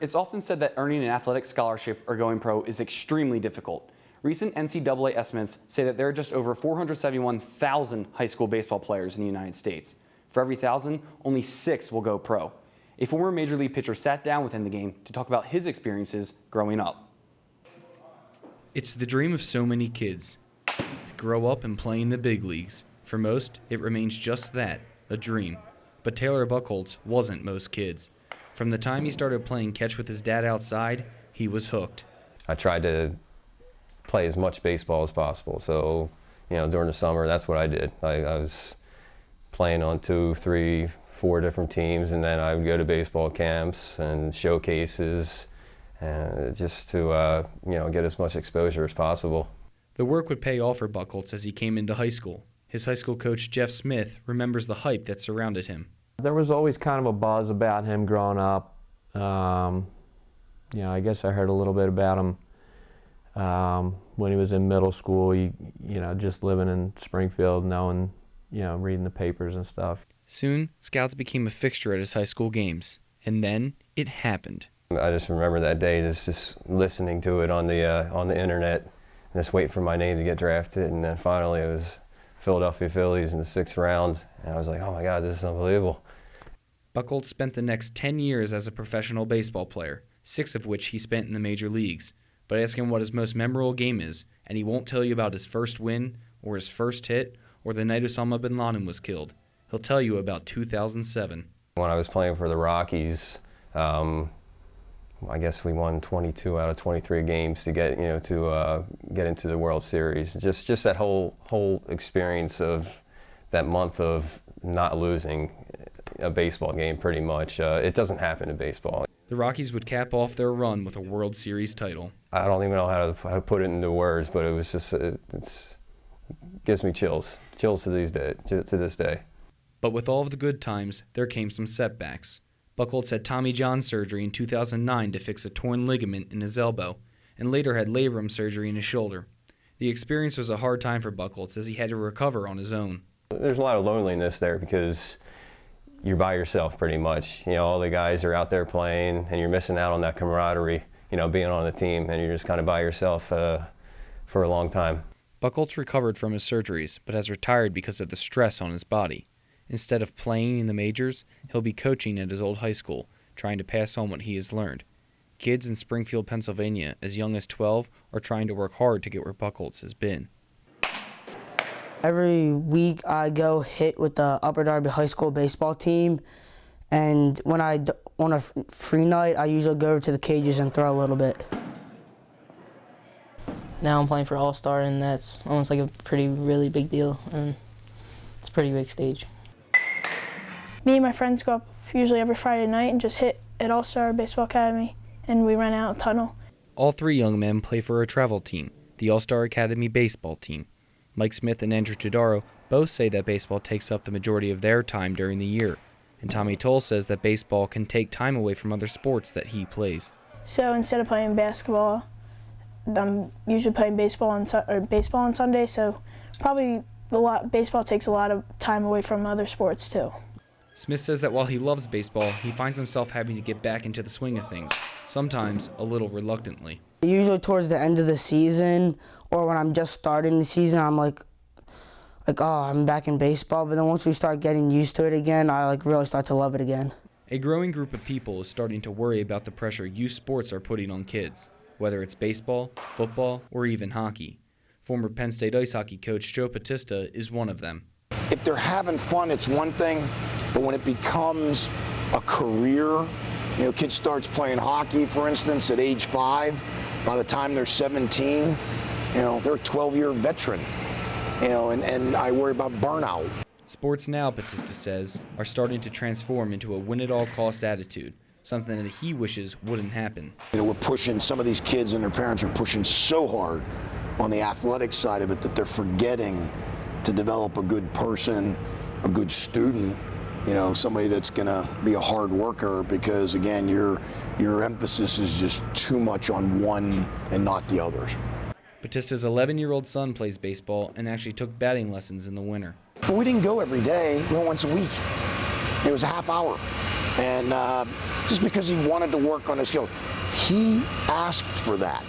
It's often said that earning an athletic scholarship or going pro is extremely difficult. Recent NCAA estimates say that there are just over 471,000 high school baseball players in the United States. For every 1,000, only 6 will go pro. A former Major League pitcher sat down within the game to talk about his experiences growing up. It's the dream of so many kids, to grow up and play in the big leagues. For most, it remains just that, a dream. But Taylor Buchholz wasn't most kids. From the time he started playing catch with his dad outside, he was hooked. I tried to play as much baseball as possible. So, during the summer, that's what I did. I was playing on 2, 3, 4 different teams, and then I would go to baseball camps and showcases, and just to get as much exposure as possible. The work would pay off for Buchholz as he came into high school. His high school coach, Jeff Smith, remembers the hype that surrounded him. There was always kind of a buzz about him growing up. I guess I heard a little bit about him when he was in middle school, just living in Springfield, knowing, reading the papers and stuff. Soon, scouts became a fixture at his high school games. And then it happened. I just remember that day just listening to it on the internet, just waiting for my name to get drafted, and then finally it was Philadelphia Phillies in the 6th round, and I was like, oh my God, this is unbelievable. Buchholz spent the next 10 years as a professional baseball player, 6 of which he spent in the major leagues. But ask him what his most memorable game is, and he won't tell you about his first win, or his first hit, or the night Osama bin Laden was killed. He'll tell you about 2007. When I was playing for the Rockies, I guess we won 22 out of 23 games to get get into the World Series. Just that whole experience of that month of not losing a baseball game, pretty much. It doesn't happen in baseball. The Rockies would cap off their run with a World Series title. I don't even know how to put it into words, but it was just it gives me chills to this day. But with all of the good times, there came some setbacks. Buchholz had Tommy John surgery in 2009 to fix a torn ligament in his elbow, and later had labrum surgery in his shoulder. The experience was a hard time for Buchholz as he had to recover on his own. There's a lot of loneliness there because you're by yourself pretty much. All the guys are out there playing, and you're missing out on that camaraderie, being on the team, and you're just kind of by yourself for a long time. Buchholz recovered from his surgeries, but has retired because of the stress on his body. Instead of playing in the majors, he'll be coaching at his old high school, trying to pass on what he has learned. Kids in Springfield, Pennsylvania, as young as 12, are trying to work hard to get where Buchholz has been. Every week I go hit with the Upper Darby High School baseball team, and when on a free night, I usually go over to the cages and throw a little bit. Now I'm playing for All-Star, and that's almost like a really big deal, and it's a pretty big stage. Me and my friends go up usually every Friday night and just hit at All-Star Baseball Academy, and we run out a tunnel. All 3 young men play for a travel team, the All-Star Academy baseball team. Mike Smith and Andrew Todaro both say that baseball takes up the majority of their time during the year, and Tommy Toll says that baseball can take time away from other sports that he plays. So instead of playing basketball, I'm usually playing baseball on Sunday, so probably baseball takes a lot of time away from other sports too. Smith says that while he loves baseball, he finds himself having to get back into the swing of things, sometimes a little reluctantly. Usually towards the end of the season, or when I'm just starting the season, I'm like, oh, I'm back in baseball. But then once we start getting used to it again, I really start to love it again. A growing group of people is starting to worry about the pressure youth sports are putting on kids, whether it's baseball, football, or even hockey. Former Penn State ice hockey coach Joe Battista is one of them. If they're having fun, it's one thing, but when it becomes a career, kid starts playing hockey, for instance, at age 5. By the time they're 17, they're a 12-year veteran, and I worry about burnout. Sports now, Battista says, are starting to transform into a win-at-all-cost attitude, something that he wishes wouldn't happen. We're pushing, some of these kids and their parents are pushing so hard on the athletic side of it that they're forgetting to develop a good person, a good student, somebody that's going to be a hard worker, because again, your emphasis is just too much on one and not the others. Battista's 11-year-old son plays baseball and actually took batting lessons in the winter. But we didn't go every day. We went once a week. It was a half hour. And just because he wanted to work on his skill. He asked for that.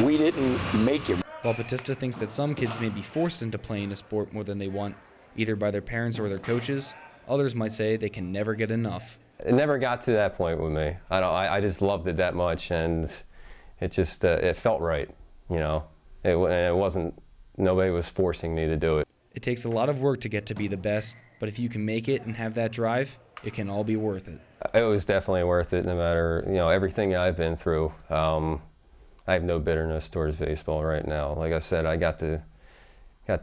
We didn't make him. While Batista thinks that some kids may be forced into playing a sport more than they want, either by their parents or their coaches, others might say they can never get enough. It never got to that point with me. I just loved it that much, and it just it felt right, you know. It wasn't, nobody was forcing me to do it. It takes a lot of work to get to be the best, but if you can make it and have that drive, it can all be worth it. It was definitely worth it, no matter, you know, everything I've been through. I have no bitterness towards baseball right now. Like I said, I got to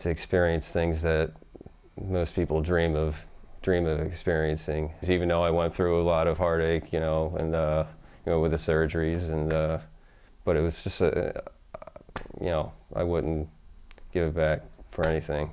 experience things that most people dream of experiencing. Even though I went through a lot of heartache, you know, and you know, with the surgeries, and but it was just you know, I wouldn't give it back for anything.